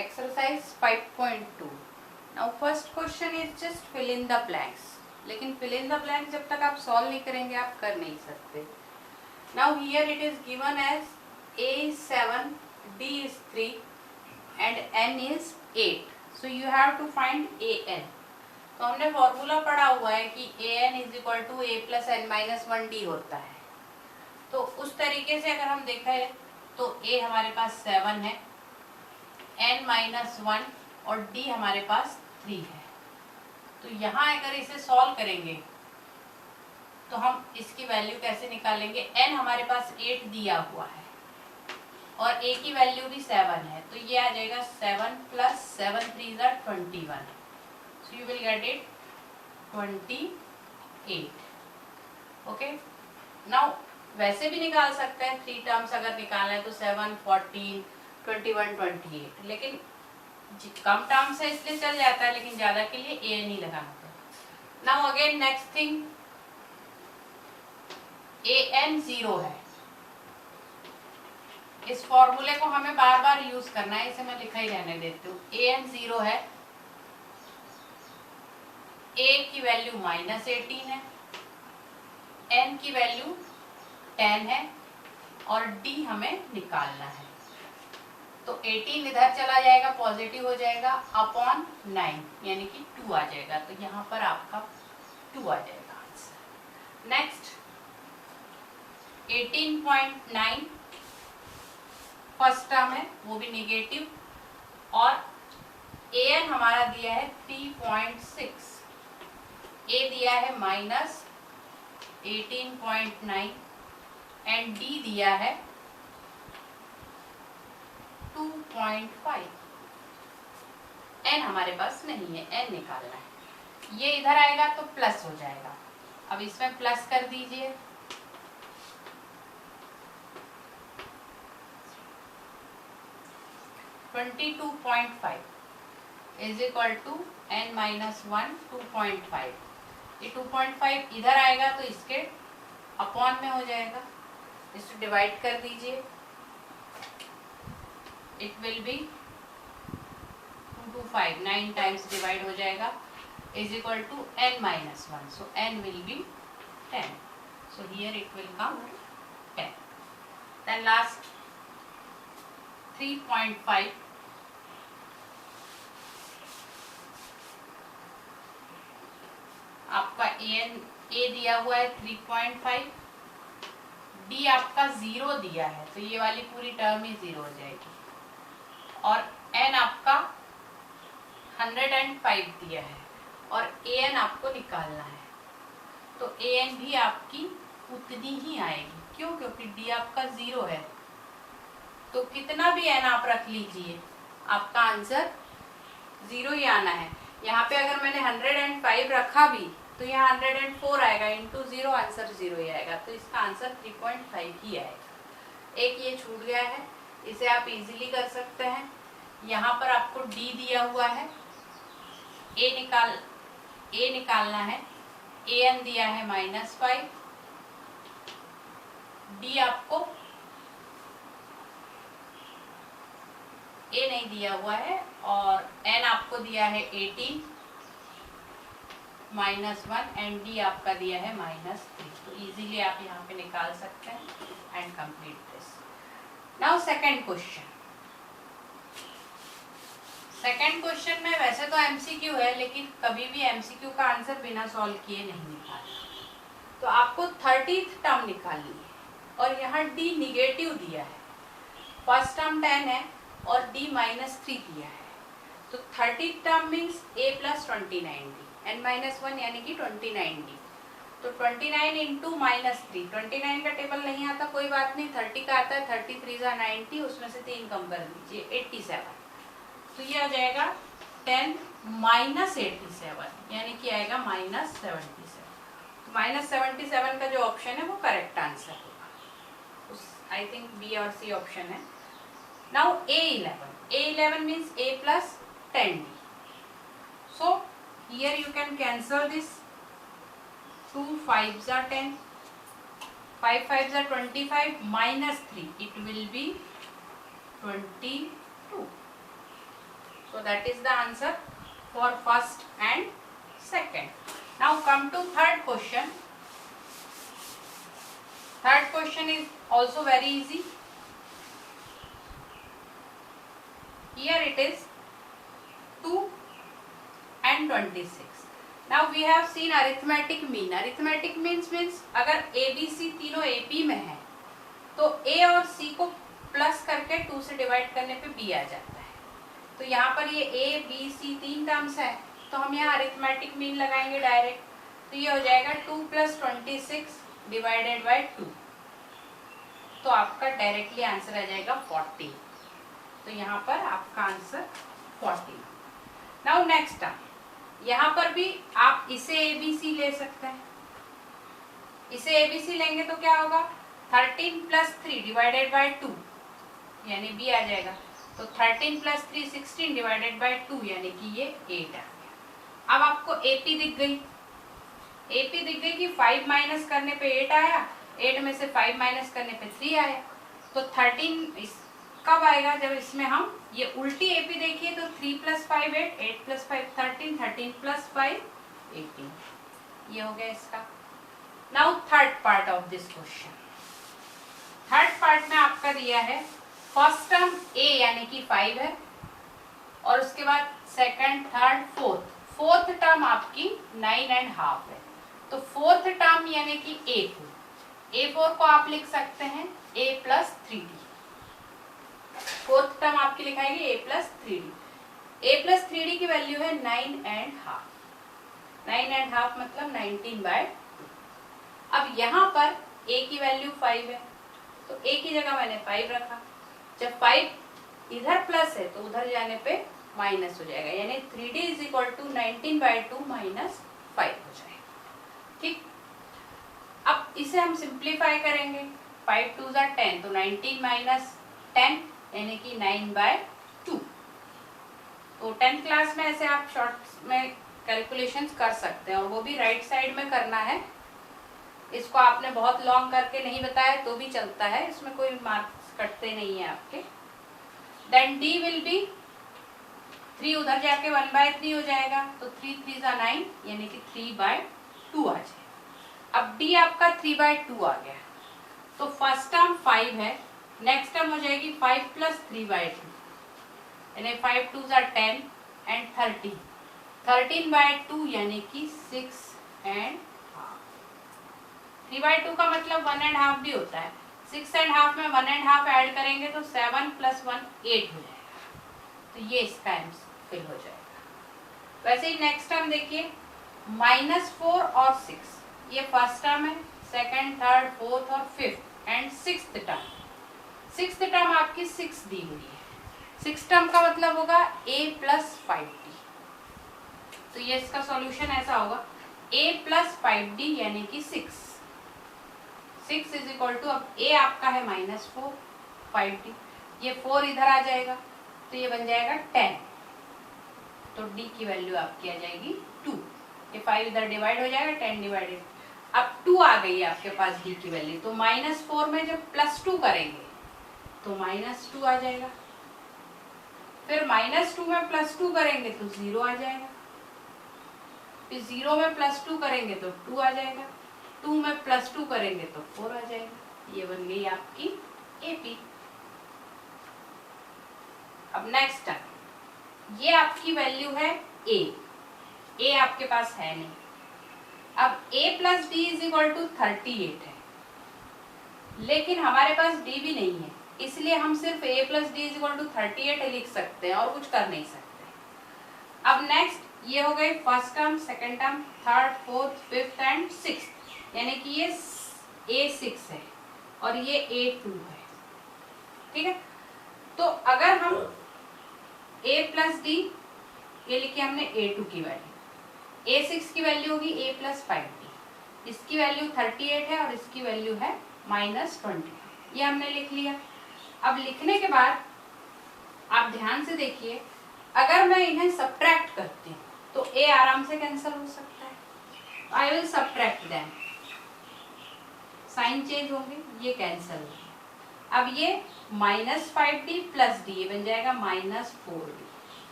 Exercise 5.2. Now first question is just fill in the blanks. लेकिन fill in the blanks जब तक आप solve नहीं करेंगे आप कर नहीं सकते. Now here it is given as A is 7, D is 3 and N is 8. So you have to find AN. तो हमने फॉर्मूला पढ़ा हुआ है कि AN is equal to A plus N minus 1D होता है. तो उस तरीके से अगर हम देखें तो A हमारे पास 7 है, N माइनस 1 और D हमारे पास 3 है. तो यहाँ अगर इसे सॉल्व करेंगे तो हम इसकी वैल्यू कैसे निकालेंगे. N हमारे पास 8 दिया हुआ है और A की वैल्यू भी 7 है. तो ये आ जाएगा 7 प्लस 7 3 ज़ा 21. So you will get it 28. Okay. Now वैसे भी निकाल सकते हैं 3 टर्म्स अगर निकालना है तो 7 14 21 28. लेकिन कम टर्म्स है इसलिए चल जाता है, लेकिन ज्यादा के लिए ए नहीं लगाना. Now again next thing, AN 0 है. इस फॉर्मूले को हमें बार बार यूज करना है, इसे मैं लिखा ही रहने देती हूँ. AN 0 है, A की वैल्यू माइनस 18 है, N की वैल्यू 10 है और D हमें निकालना है. तो 18 इधर चला जाएगा, पॉजिटिव हो जाएगा, अपॉन 9 यानी कि 2 आ जाएगा. तो यहाँ पर आपका 2 आ जाएगा आंसर. नेक्स्ट 18.9 फर्स्ट टर्म है, वो भी निगेटिव, और AN हमारा दिया है 3.6, A दिया है माइनस 18.9 एंड D दिया है 2.5. N हमारे पास नहीं है, N निकालना है. ये इधर आएगा तो प्लस हो जाएगा. अब इसमें प्लस कर दीजिए. (22.5) is equal to N minus 1 2.5. ये 2.5 इधर आएगा तो इसके अपॉन में हो जाएगा. इसे डिवाइड कर दीजिए. It will be 2 to 5, 9 times divide हो जाएगा, is equal to N minus 1. So N will be 10. So here it will come 10. Then last 3.5. आपका A दिया हुआ है 3.5, D आपका 0 दिया है, तो ये वाली पूरी टर्म ही 0 हो जाएगी. और N आपका 105 दिया है और AN आपको निकालना है. तो AN भी आपकी उतनी ही आएगी. क्यों? क्योंकि D आपका 0 है. तो कितना भी N आप रख लीजिए, आपका आंसर 0 ही आना है. यहाँ पे अगर मैंने 105 रखा भी तो यहाँ 104 आएगा, इंटू 0 आंसर 0 ही आएगा. तो इसका आंसर 3.5 ही आएगा. एक ये छूट गया है, इसे आप इजीली कर सकते हैं. यहाँ पर आपको D दिया हुआ है, A निकालना है. AN दिया है -5, D आपको A नहीं दिया हुआ है और N आपको दिया है 18 -1 एंड D आपका दिया है -3. तो इजीली आप यहाँ पे निकाल सकते हैं and complete this. Now second question. Second question में वैसे तो MCQ है, लेकिन कभी भी MCQ का आंसर बिना सॉल्व किए नहीं निकालना. तो आपको 30th टर्म निकालनी है और यहाँ D निगेटिव दिया है. फर्स्ट टर्म 10 है और D -3 दिया है. तो 30th term means A plus 29D, N minus 1 यानी कि 29D. तो 29 इंटू -3, 29 का टेबल नहीं आता कोई बात नहीं, 30 का आता है. 33 ज़ा 90, उसमें से 3 कम कर दीजिए 87. तो ये आ जाएगा 10 माइनस 87 यानी कि आएगा -77. तो -77 का जो ऑप्शन है वो करेक्ट आंसर होगा. आई थिंक B और C ऑप्शन है. Now A11 means A plus 10D. So here you can cancel this. 2 5 ज़ा 10, 5 5 ज़ा 25 -3, it will be 22. So that is the answer for first and second. Now come to third question. Third question is also very easy. Here it is 2 and 26. Now we have seen arithmetic mean. Arithmetic means अगर A B C तीनों AP में है तो A और C को plus करके 2 से divide करने पे B आ जाता है. तो यहाँ पर ये A B C तीन टर्म्स है तो हम यहाँ अरिथमेटिक मीन लगाएंगे डायरेक्ट. तो ये हो जाएगा 2 + 26 डिवाइडेड बाय 2. तो आपका डायरेक्टली आंसर आ जाएगा 40. तो यहाँ पर आपका आंसर 40. Now next term. यहाँ पर भी आप इसे ABC ले सकते हैं. इसे ABC लेंगे तो क्या होगा 13 + 3 डिवाइडेड बाय 2 यानी B आ जाएगा. तो 13 + 3 16 डिवाइडेड बाय 2 यानी कि ये 8 आ गया. अब आपको AP दिख गई. AP दिख गई कि 5 माइनस करने पे 8 आया, 8 में से 5 माइनस करने पे 3 आया. तो 13 कब आएगा जब इसमें हम ये उल्टी AP देखिए तो 3 + 5 8, 8 + 5 13, 13 + 5 18. ये हो गया इसका. Now third part of this question. Third part में आपका दिया है फर्स्ट टर्म A यानी कि 5 है और उसके बाद second third fourth. Fourth term आपकी 9.5 है. तो फोर्थ टर्म यानी कि A4 को आप लिख सकते हैं A + 3D. फोर्थ टर्म आपकी लिखाएगी A + 3D. A + 3D की वैल्यू है 9.5. 9.5 मतलब 19/2. अब यहाँ पर A की वैल्यू 5 है तो A की जगह मैंने 5 रखा. जब 5 इधर प्लस है तो उधर जाने पे माइनस हो जाएगा यानी 3D = 19/2 - 5 हो जाएगा. ठीक. अब इसे हम सिंप्लीफाई करेंगे. 5 2 = 10 तो 19 - 10 यानी कि 9/2. तो 10th क्लास में ऐसे आप शॉर्ट में कैलकुलेशंस कर सकते हैं और वो भी राइट साइड में करना है. इसको आपने बहुत लॉन्ग करके नहीं बताया तो भी चलता है, इसमें कोई मार्क्स कटते नहीं है आपके. देन D विल बी 3 उधर जाके 1/3 हो जाएगा तो 3 3 = 9 यानी कि 3/2 आ जाएगा. अब D आपका 3/2 आ गया. तो फर्स्ट टर्म 5 है, नेक्स्ट टर्म हो जाएगी 5 + 3/2 यानी 5 2 = 10 एंड 13. 13/2 यानी कि 6.5. 3/2 का मतलब 1.5 भी होता है. 6.5 में 1.5 ऐड करेंगे तो 7 + 1 8 हो जाएगा. तो ये इसका आंसर फिल हो जाएगा. वैसे ही नेक्स्ट टर्म देखिए -4 और 6. ये फर्स्ट टर्म है, सेकंड थर्ड फोर्थ और fifth and sixth term. Sixth term आपकी 6 दी हुई है. सिक्स टर्म का मतलब होगा A + 5D. तो ये इसका सॉल्यूशन ऐसा होगा A + 5D यानी कि 6. 6 = अब A आपका है -4, 5D. ये 4 इधर आ जाएगा तो ये बन जाएगा 10. तो D की वैल्यू आपकी आ जाएगी 2. ये 5 इधर डिवाइड हो जाएगा 10 डिवाइडेड. अब 2 आ गई है आपके पास D की वैल्यू. तो -4 में जब +2 करेंगे तो -2 आ जाएगा. फिर -2 में +2 करेंगे तो 0 आ जाएगा. फिर 0 में +2 करेंगे तो 2 आ जाएगा. 2 में +2 करेंगे तो 4 आ जाएगा. ये बन गई आपकी AP. अब नेक्स्ट टर्म, ये आपकी वैल्यू है A आपके पास है नहीं. अब A + D = 38 है लेकिन हमारे पास D भी नहीं है इसलिए हम सिर्फ A + D = 38 लिख सकते हैं और कुछ कर नहीं सकते. अब नेक्स्ट ये हो गई first term, second term, third fourth fifth and sixth यानी कि ये A6 है और ये A2 है. ठीक है. तो अगर हम A + D ये लिखी हमने A2 की वैल्यू, A6 की वैल्यू होगी A + 5D. इसकी वैल्यू 38 है और इसकी वैल्यू है -20. ये हमने लिख लिया. अब लिखने के बाद आप ध्यान से देखिए अगर मैं इन्हें सब्ट्रैक्ट करती हूँ तो A आराम से कैंसिल हो सकता है. I will subtract them. Sign change होंगे, ये कैंसिल होंगे. अब ये -5D + D ये बन जाएगा -4D.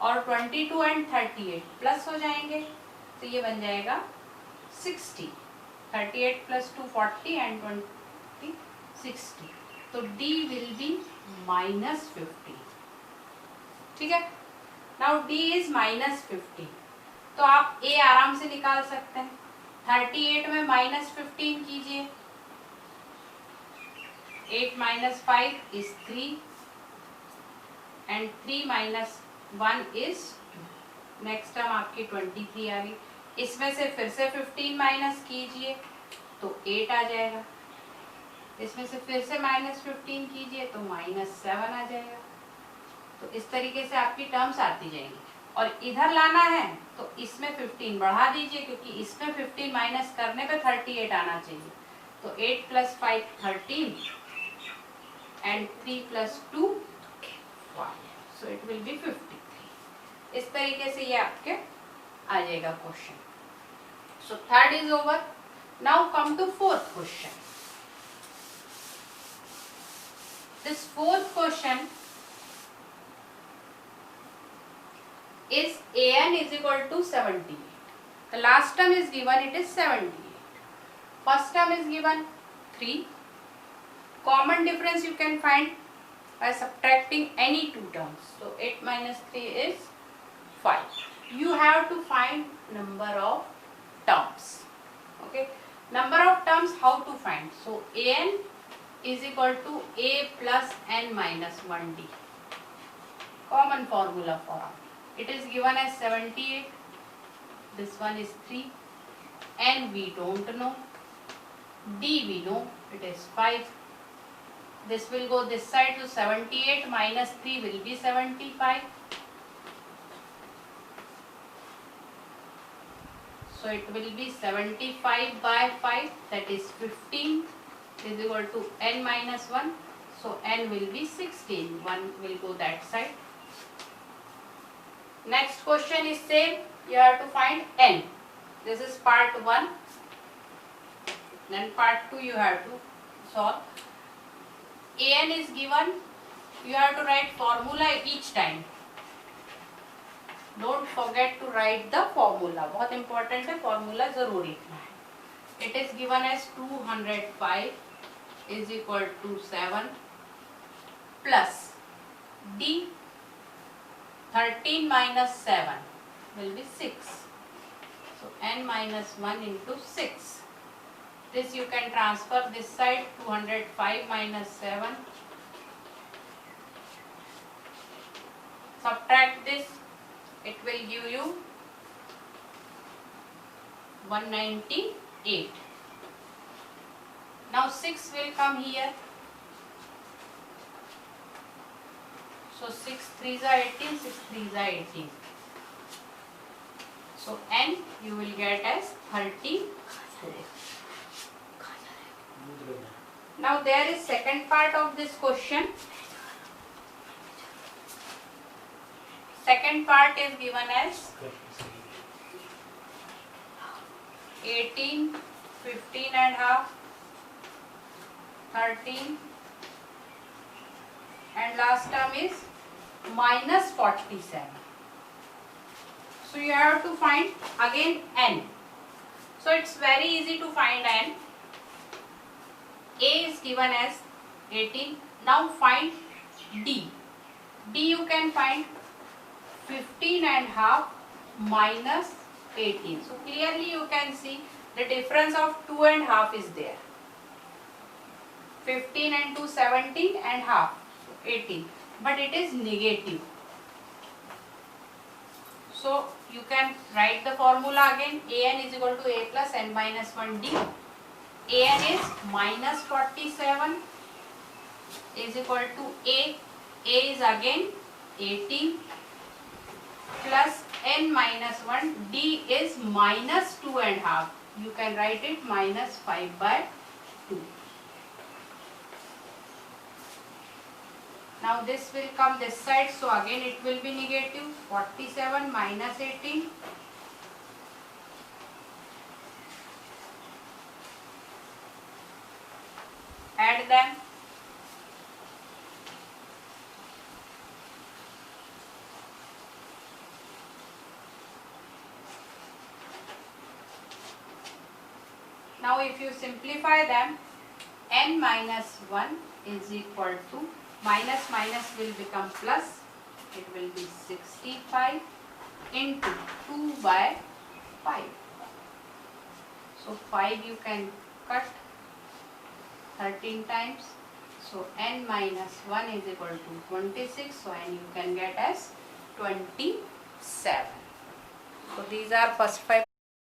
और 22 एंड 38 प्लस हो जाएंगे, तो ये बन जाएगा 60। 38 प्लस 2 40 एंड 20 60, तो D विल बी -50। ठीक है, नाउ D इज -50, तो आप A आराम से निकाल सकते हैं। 38 में -15 कीजिए, 8 - 5 is 3 and 3 - 1 is 2। Next term आपकी 23 आ गई। इसमें से फिर से 15 माइनस कीजिए तो 8 आ जाएगा, इसमें से फिर से -15 कीजिए तो -7 आ जाएगा। तो इस तरीके से आपकी टर्म्स आती जाएंगी। और इधर लाना है तो इसमें 15 बढ़ा दीजिए, क्योंकि इसमें 15 माइनस करने पे 38 आना चाहिए। तो 8 + 5 13 and 3 + 2 5, so it will be 53। इस तरीके से ये आपके आ जाएगा question. So third is over. Now come to fourth question. This fourth question is an is equal to 78. The last term is given, it is 78. First term is given 3. Common difference you can find by subtracting any two terms. So 8 minus 3 is 5. You have to find number of terms. Okay, number of terms how to find? So an is equal to a plus n minus 1d. Common formula for all. It is given as 78. This one is 3. N we don't know. D we know. It is 5. This will go this side, so 78 minus 3 will be 75. So it will be 75 by 5, that is 15. Is equal to n minus 1, so n will be 16. 1 will go that side. Next question is same. You have to find n. This is part 1. Then part 2 you have to solve. An is given. You have to write formula each time. Don't forget to write the formula. बहुत important है, formula जरूर लिखना है. It is given as 205 is equal to 7 plus D 13 minus 7 will be 6. So n minus 1 into 6. This you can transfer this side. 205 minus 7. Subtract this. It will give you 198. Now 6 will come here. So 6 3s are 18, 6 3s are 18. So n you will get as 34. Now there is second part of this question. Second part is given as 18, 15 and half, 13 and last term is minus 47. So you have to find again n. So it's very easy to find n. A is given as 18. Now find D. D you can find 15 and half minus 18. So clearly you can see the difference of 2 and half is there. 15 and 2 17 and half, so 18, but it is negative. So you can write the formula again. An is equal to a plus n minus 1d. An is minus 47 is equal to a. A is again 18 plus n minus 1. D is minus 2 and half. You can write it minus 5 by 2. Now this will come this side, so again it will be negative. 47 minus 18. Add them. Now if you simplify them, n minus 1 is equal to, minus minus will become plus, it will be 65 into 2 by 5. So 5 you can cut 13 times. So n minus 1 is equal to 26. So n you can get as 27. So these are first 5